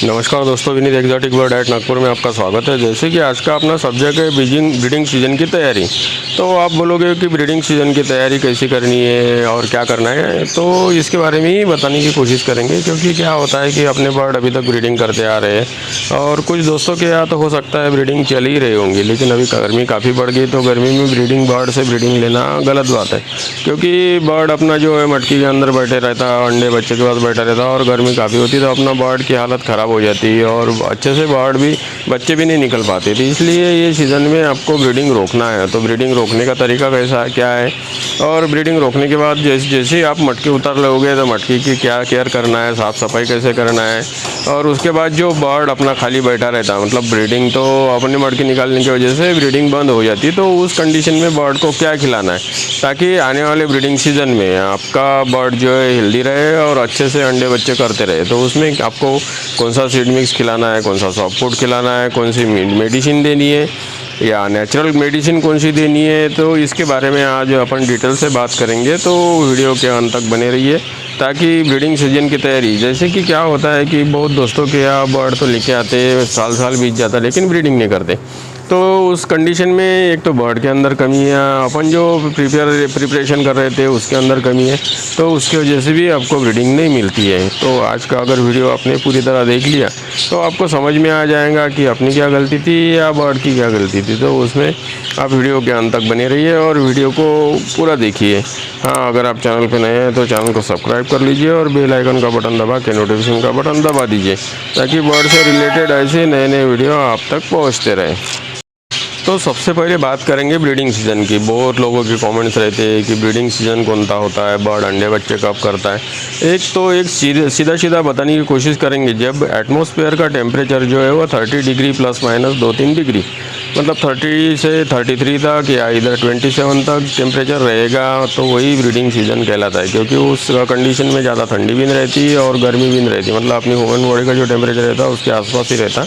नमस्कार दोस्तों, Vineet exotic bird at Nagpur में आपका स्वागत है। जैसे कि आज का अपना सब्जेक्ट है ब्रीडिंग सीज़न की तैयारी। तो आप बोलोगे कि ब्रीडिंग सीज़न की तैयारी कैसी करनी है और क्या करना है, तो इसके बारे में ही बताने की कोशिश करेंगे। क्योंकि क्या होता है कि अपने बर्ड अभी तक ब्रीडिंग करते आ रहे हैं और कुछ दोस्तों के यहाँ तो हो सकता है ब्रीडिंग चल ही रही होंगी, लेकिन अभी गर्मी काफ़ी बढ़ गई तो गर्मी में ब्रीडिंग बर्ड से ब्रीडिंग लेना गलत बात है। क्योंकि बर्ड अपना जो है मटकी के अंदर बैठे रहता है, अंडे बच्चे के पास बैठा रहता है और गर्मी काफ़ी होती है तो अपना बर्ड की हालत ख़राब हो जाती है और अच्छे से बच्चे भी नहीं निकल पाते। तो इसलिए ये सीज़न में आपको ब्रीडिंग रोकना है। तो ब्रीडिंग रोकने का तरीका कैसा है, क्या है, और ब्रीडिंग रोकने के बाद जैसे ही आप मटकी उतार लोगे तो मटकी की क्या केयर करना है, साफ़ सफाई कैसे करना है, और उसके बाद जो बर्ड अपना खाली बैठा रहता है, मतलब ब्रीडिंग तो अपनी मटकी निकालने की वजह से ब्रीडिंग बंद हो जाती है, तो उस कंडीशन में बर्ड को क्या खिलाना है ताकि आने वाले ब्रीडिंग सीज़न में आपका बर्ड जो है हेल्दी रहे और अच्छे से अंडे बच्चे करते रहे। तो उसमें आपको कौन सा सीड मिक्स खिलाना है, कौन सा सॉफ्ट फूड खिलाना है, कौन सी मेडिसिन देनी है या नेचुरल मेडिसिन कौन सी देनी है, तो इसके बारे में आज अपन डिटेल से बात करेंगे। तो वीडियो के अंत तक बने रहिए ताकि ब्रीडिंग सीजन की तैयारी, जैसे कि क्या होता है कि बहुत दोस्तों के यहाँ बर्ड तो लेके आते, साल बीत जाता लेकिन ब्रीडिंग नहीं करते। तो उस कंडीशन में एक तो बर्ड के अंदर कमी है, अपन जो प्रिपरेशन कर रहे थे उसके अंदर कमी है, तो उसकी वजह से भी आपको ब्रीडिंग नहीं मिलती है। तो आज का अगर वीडियो आपने पूरी तरह देख लिया तो आपको समझ में आ जाएगा कि अपनी क्या गलती थी या बर्ड की क्या गलती थी। तो उसमें आप वीडियो के अंत तक बने रहिए और वीडियो को पूरा देखिए। हाँ, अगर आप चैनल पर नए हैं तो चैनल को सब्सक्राइब कर लीजिए और बेल आइकन का बटन दबा के नोटिफिकेशन का बटन दबा दीजिए ताकि बर्ड से रिलेटेड ऐसे नए नए वीडियो आप तक पहुँचते रहें। तो सबसे पहले बात करेंगे ब्रीडिंग सीज़न की। बहुत लोगों के कमेंट्स रहते हैं कि ब्रीडिंग सीज़न कौन सा होता है, बर्ड अंडे बच्चे कब करता है। एक सीधा बताने की कोशिश करेंगे। जब एटमॉस्फेयर का टेम्परेचर जो है वो 30 डिग्री प्लस माइनस 2-3 डिग्री, मतलब 30 से 33 तक या इधर 27 तक टेम्परेचर रहेगा तो वही ब्रीडिंग सीज़न कहलाता है। क्योंकि उस कंडीशन में ज़्यादा ठंडी भी नहीं रहती और गर्मी भी नहीं रहती, मतलब अपनी ह्यूमन बॉडी का जो टेम्परेचर रहता है उसके आसपास ही रहता।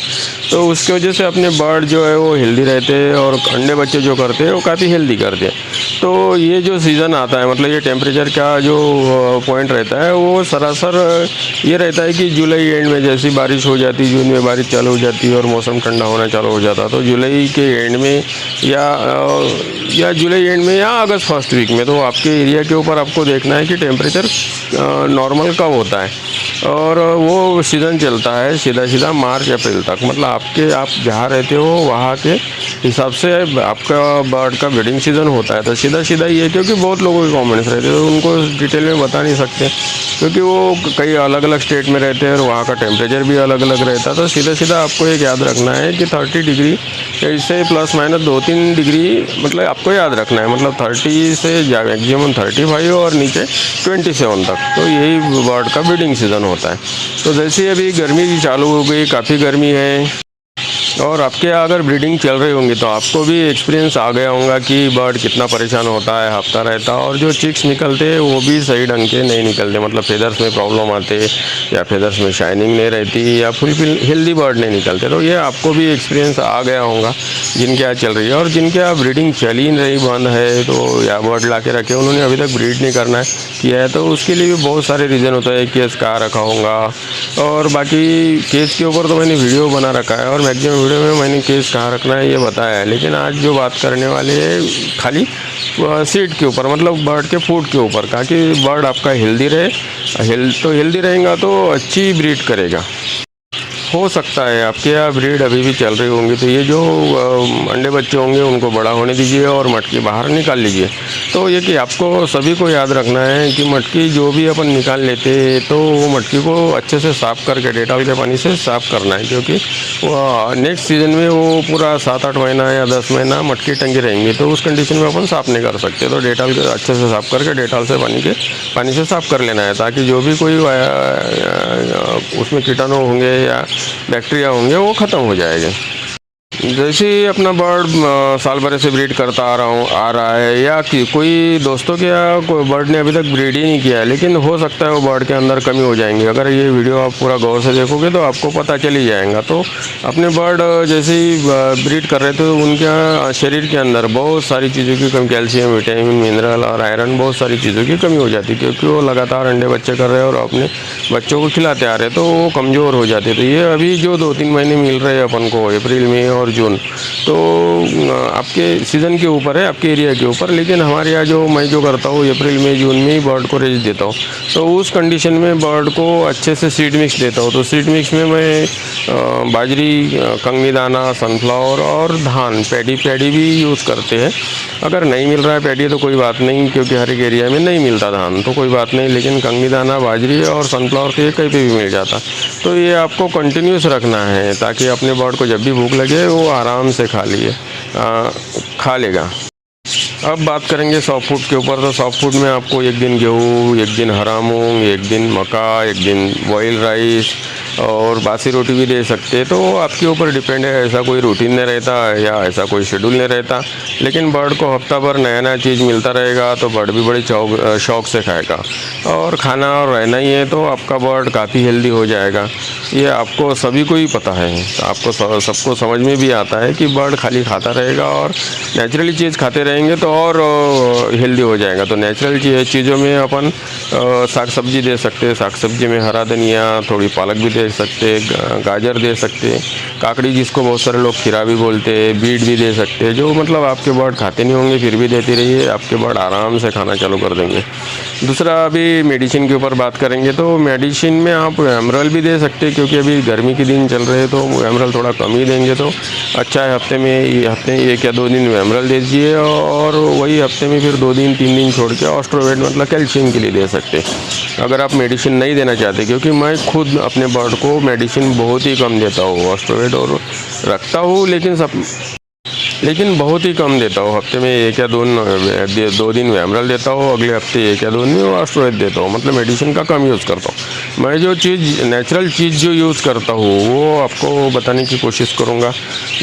तो उसकी वजह से अपने बर्ड जो है वो हेल्दी रहते हैं और अंडे बच्चे जो करते हैं वो काफ़ी हेल्दी करते हैं। तो ये जो सीज़न आता है, मतलब ये टेम्परेचर का जो पॉइंट रहता है वो सरासर ये रहता है कि जुलाई एंड में जैसी बारिश हो जाती, जून में बारिश चालू हो जाती है और मौसम ठंडा होना चालू हो जाता, तो जुलाई के एंड में या जुलाई एंड में या अगस्त फर्स्ट वीक में, तो आपके एरिया के ऊपर आपको देखना है कि टेम्परेचर नॉर्मल कब होता है। और वो सीज़न चलता है सीधा मार्च अप्रैल तक, मतलब आप जहाँ रहते हो वहाँ के हिसाब से आपका बर्ड का ब्रीडिंग सीज़न होता है। तो सीधा ये, क्योंकि बहुत लोगों के कमेंट्स रहते हैं तो उनको डिटेल में बता नहीं सकते क्योंकि वो कई अलग अलग स्टेट में रहते हैं और वहाँ का टेम्परेचर भी अलग अलग रहता है। तो सीधा आपको एक याद रखना है कि 30 डिग्री इससे प्लस माइनस 2-3 डिग्री, मतलब आपको याद रखना है, मतलब 30 से मैक्सिमम 35 और नीचे 27 तक, तो यही बर्ड का ब्रीडिंग सीज़न होता है। तो जैसे अभी गर्मी भी चालू हो गई, काफ़ी गर्मी है और आपके यहाँ अगर ब्रीडिंग चल रही होंगी तो आपको भी एक्सपीरियंस आ गया होगा कि बर्ड कितना परेशान होता है, हफ्ता रहता है और जो चिक्स निकलते हैं वो भी सही ढंग के नहीं निकलते, मतलब फेदर्स में प्रॉब्लम आते या फेदर्स में शाइनिंग नहीं रहती या फुल हेल्दी बर्ड नहीं निकलते। तो ये आपको भी एक्सपीरियंस आ गया होगा जिनके यहाँ चल रही है। और जिनके यहाँ ब्रीडिंग चल ही नहीं बंद है तो या बर्ड ला के रखे उन्होंने अभी तक ब्रीड नहीं करना है किया है, तो उसके लिए भी बहुत सारे रीज़न होता है। केस कहाँ रखा होगा और बाकी केस के ऊपर तो मैंने वीडियो बना रखा है और मैक्सिमम वीडियो में मैंने केस कहाँ रखना है ये बताया है। लेकिन आज जो बात करने वाले है खाली सीड के ऊपर, मतलब बर्ड के फूड के ऊपर, ताकि बर्ड आपका हेल्दी रहे। तो हेल्दी रहेगा तो अच्छी ब्रीड करेगा। हो सकता है आपके यहाँ ब्रीड अभी भी चल रही होंगी तो ये जो अंडे बच्चे होंगे उनको बड़ा होने दीजिए और मटकी बाहर निकाल लीजिए। तो ये कि आपको सभी को याद रखना है कि मटकी जो भी अपन निकाल लेते तो वो मटकी को अच्छे से साफ़ करके डेटॉल के पानी से साफ़ करना है, क्योंकि वो नेक्स्ट सीज़न में वो पूरा 7-8 महीना या 10 महीना मटकी टंगी रहेंगी, तो उस कंडीशन में अपन साफ़ नहीं कर सकते। तो डेटॉल के अच्छे से साफ़ करके डेटॉल से पानी से साफ़ कर लेना है ताकि जो भी कोई उसमें कीटाणु होंगे या बैक्टीरिया होंगे वो ख़त्म हो जाएंगे। जैसे ही अपना बर्ड साल भर से ब्रीड करता आ रहा है, या कि कोई दोस्तों के या कोई बर्ड ने अभी तक ब्रीड ही नहीं किया है, लेकिन हो सकता है वो बर्ड के अंदर कमी हो जाएंगी। अगर ये वीडियो आप पूरा गौर से देखोगे तो आपको पता चल ही जाएगा। तो अपने बर्ड जैसे ही ब्रीड कर रहे थे तो उनके शरीर के अंदर बहुत सारी चीज़ों की कमी, कैल्शियम, विटामिन, मिनरल और आयरन, बहुत सारी चीज़ों की कमी हो जाती है, क्योंकि वो लगातार अंडे बच्चे कर रहे हैं और अपने बच्चों को खिलाते आ रहे हैं, तो वो कमज़ोर हो जाते। तो ये अभी जो 2-3 महीने मिल रहे हैं अपन को, अप्रैल में और जून, तो आपके सीज़न के ऊपर है, आपके एरिया के ऊपर। लेकिन हमारे यहाँ जो मैं जो करता हूँ अप्रैल में जून में ही बर्ड को रेस्ट देता हूँ, तो उस कंडीशन में बर्ड को अच्छे से सीड मिक्स देता हूँ। तो सीड मिक्स में मैं बाजरी, कंगनी दाना, सनफ्लावर और धान, पैडी भी यूज़ करते हैं। अगर नहीं मिल रहा है पैडी तो कोई बात नहीं, क्योंकि हर एक एरिया में नहीं मिलता धान, तो कोई बात नहीं, लेकिन कंगनी दाना, बाजरी और सनफ्लावर तो ये कहीं पे भी मिल जाता। तो ये आपको कंटिन्यूस रखना है, ताकि अपने बर्ड को जब भी भूख लगे वो आराम से खा लेगा। अब बात करेंगे सॉफ्ट फूड के ऊपर। तो सॉफ्ट फूड में आपको एक दिन गेहूँ, एक दिन हरा मूंग, एक दिन मक्का, एक दिन बॉयल राइस और बासी रोटी भी दे सकते हैं। तो आपके ऊपर डिपेंड है, ऐसा कोई रूटीन नहीं रहता या ऐसा कोई शेड्यूल नहीं रहता, लेकिन बर्ड को हफ्ता भर नया नया चीज़ मिलता रहेगा तो बर्ड भी बड़े शौक से खाएगा। और खाना और रहना ही है तो आपका बर्ड काफ़ी हेल्दी हो जाएगा। ये आपको सभी को ही पता है, आपको सबको समझ में भी आता है कि बर्ड खाली खाता रहेगा और नेचुरली चीज़ खाते रहेंगे तो और हेल्दी हो जाएगा। तो नेचुरल चीज़ों में अपन साग सब्जी दे सकते हैं। साग सब्जी में हरा धनिया, थोड़ी पालक भी दे सकते, गाजर दे सकते, काकड़ी जिसको बहुत सारे लोग खीरा भी बोलते हैं, बीट भी दे सकते हैं। जो मतलब आपके बर्ड खाते नहीं होंगे फिर भी देती रहिए, आपके बर्ड आराम से खाना चालू कर देंगे। दूसरा, अभी मेडिसिन के ऊपर बात करेंगे। तो मेडिसिन में आप एमरल भी दे सकते हैं, क्योंकि अभी गर्मी के दिन चल रहे हैं तो एमरल थोड़ा कम ही देंगे तो अच्छा है। हफ्ते में 1 या 2 दिन एमरल दे दीजिए, और वही हफ्ते में फिर 2 दिन 3 दिन छोड़ के ऑस्ट्रोवेट मतलब कैल्शियम के लिए दे सकते हैं। अगर आप मेडिसिन नहीं देना चाहते, क्योंकि मैं खुद अपने बर्ड को मेडिसिन बहुत ही कम देता हूँ, ऑस्ट्रोवेट और रखता हूँ लेकिन बहुत ही कम देता हूँ। हफ्ते में 1 या 2 दिन वैमरल देता हूँ, अगले हफ्ते 1 या 2 दिन ऑस्ट्रोवेट देता हूँ। मतलब मेडिसिन का कम यूज़ करता हूँ। मैं जो चीज़ नेचुरल चीज़ जो यूज़ करता हूँ वो आपको बताने की कोशिश करूँगा।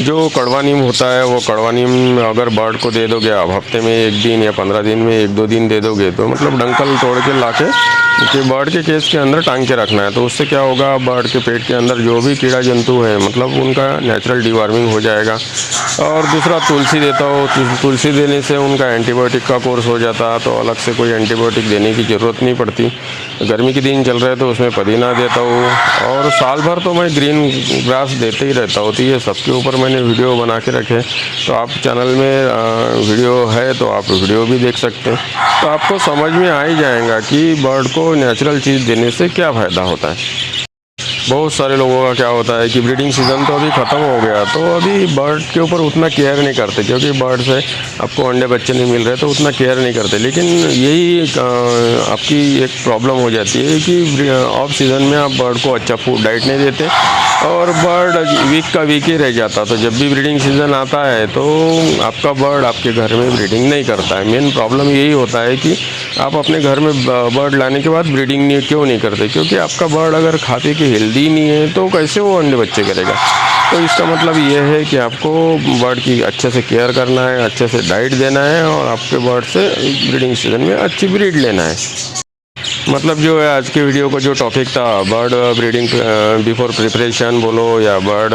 जो कड़वा नीम होता है, वो कड़वा नीम अगर बर्ड को दे दोगे आप, हफ्ते में 1 दिन या 15 दिन में 1-2 दिन दे दोगे, तो मतलब डंकल तोड़ के ला के बर्ड के केस के अंदर टांग के रखना है। तो उससे क्या होगा, बर्ड के पेट के अंदर जो भी कीड़ा जंतु है मतलब उनका नेचुरल डिवार्मिंग हो जाएगा। और दूसरा, तुलसी देता हो। तुलसी देने से उनका एंटीबायोटिक का कोर्स हो जाता, तो अलग से कोई एंटीबायोटिक देने की ज़रूरत नहीं पड़ती। गर्मी के दिन चल रहे तो उसमें पुदीना देता हूँ, और साल भर तो मैं ग्रीन ग्रास देते ही रहता हूँ। तो ये सबके ऊपर मैंने वीडियो बना के रखे, तो आप चैनल में वीडियो है तो आप वीडियो भी देख सकते हैं। तो आपको समझ में आ ही जाएगा कि बर्ड को नेचुरल चीज़ देने से क्या फ़ायदा होता है। बहुत सारे लोगों का क्या होता है कि ब्रीडिंग सीज़न तो अभी ख़त्म हो गया, तो अभी बर्ड के ऊपर उतना केयर नहीं करते, क्योंकि बर्ड से आपको अंडे बच्चे नहीं मिल रहे तो उतना केयर नहीं करते। लेकिन यही आपकी एक प्रॉब्लम हो जाती है कि ऑफ सीज़न में आप बर्ड को अच्छा फूड डाइट नहीं देते और बर्ड वीक का वीक ही रह जाता। तो जब भी ब्रीडिंग सीज़न आता है तो आपका बर्ड आपके घर में ब्रीडिंग नहीं करता है। मेन प्रॉब्लम यही होता है कि आप अपने घर में बर्ड लाने के बाद ब्रीडिंग क्यों नहीं करते, क्योंकि आपका बर्ड अगर खाते की हेल्दी नहीं है तो कैसे वो अंडे बच्चे करेगा। तो इसका मतलब ये है कि आपको बर्ड की अच्छे से केयर करना है, अच्छे से डाइट देना है और आपके बर्ड से ब्रीडिंग सीज़न में अच्छी ब्रीड लेना है। मतलब जो है आज के वीडियो का जो टॉपिक था, बर्ड ब्रीडिंग बिफोर प्रिपरेशन बोलो या बर्ड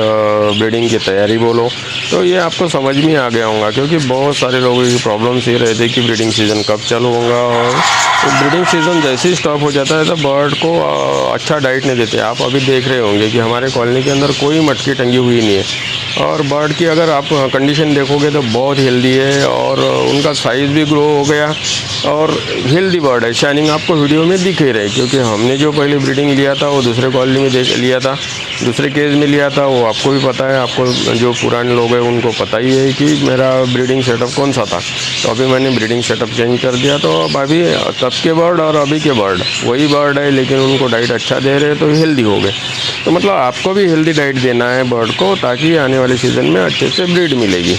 ब्रीडिंग की तैयारी बोलो, तो ये आपको समझ में आ गया होगा। क्योंकि बहुत सारे लोगों की प्रॉब्लम्स ये रहती है कि ब्रीडिंग सीज़न कब चालू होगा, और ब्रीडिंग सीज़न जैसे ही स्टॉप हो जाता है तो बर्ड को अच्छा डाइट नहीं देते। आप अभी देख रहे होंगे कि हमारे कॉलोनी के अंदर कोई मटकी टंगी हुई नहीं है, और बर्ड की अगर आप कंडीशन देखोगे तो बहुत हेल्दी है और उनका साइज़ भी ग्रो हो गया और हेल्दी बर्ड है। शाइनिंग आपको वीडियो में दिख ही रही, क्योंकि हमने जो पहले ब्रीडिंग लिया था वो दूसरे कॉलोनी में लिया था, दूसरे केज में लिया था। वो आपको भी पता है, आपको जो पुराने लोग हैं उनको पता ही है कि मेरा ब्रीडिंग सेटअप कौन सा था। तो अभी मैंने ब्रीडिंग सेटअप चेंज कर दिया, तो अब अभी तब के बर्ड और अभी के बर्ड वही बर्ड है, लेकिन उनको डाइट अच्छा दे रहे तो हेल्दी हो गए। तो मतलब आपको भी हेल्दी डाइट देना है बर्ड को, ताकि आने वाले सीज़न में अच्छे से ब्रीड मिलेगी।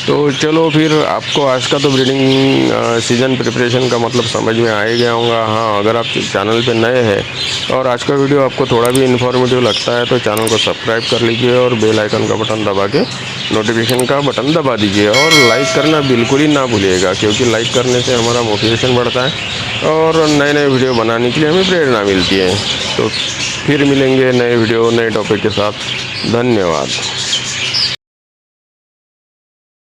तो चलो फिर आपको आज का तो ब्रीडिंग सीज़न प्रिपरेशन का मतलब समझ में आ ही गया होगा। हाँ, अगर आप चैनल पे नए हैं और आज का वीडियो आपको थोड़ा भी इन्फॉर्मेटिव लगता है तो चैनल को सब्सक्राइब कर लीजिए और बेल आइकन का बटन दबा के नोटिफिकेशन का बटन दबा दीजिए और लाइक करना बिल्कुल ही ना भूलिएगा, क्योंकि लाइक करने से हमारा मोटिवेशन बढ़ता है और नए नए वीडियो बनाने के लिए हमें प्रेरणा मिलती है। तो फिर मिलेंगे नए वीडियो नए टॉपिक के साथ। धन्यवाद।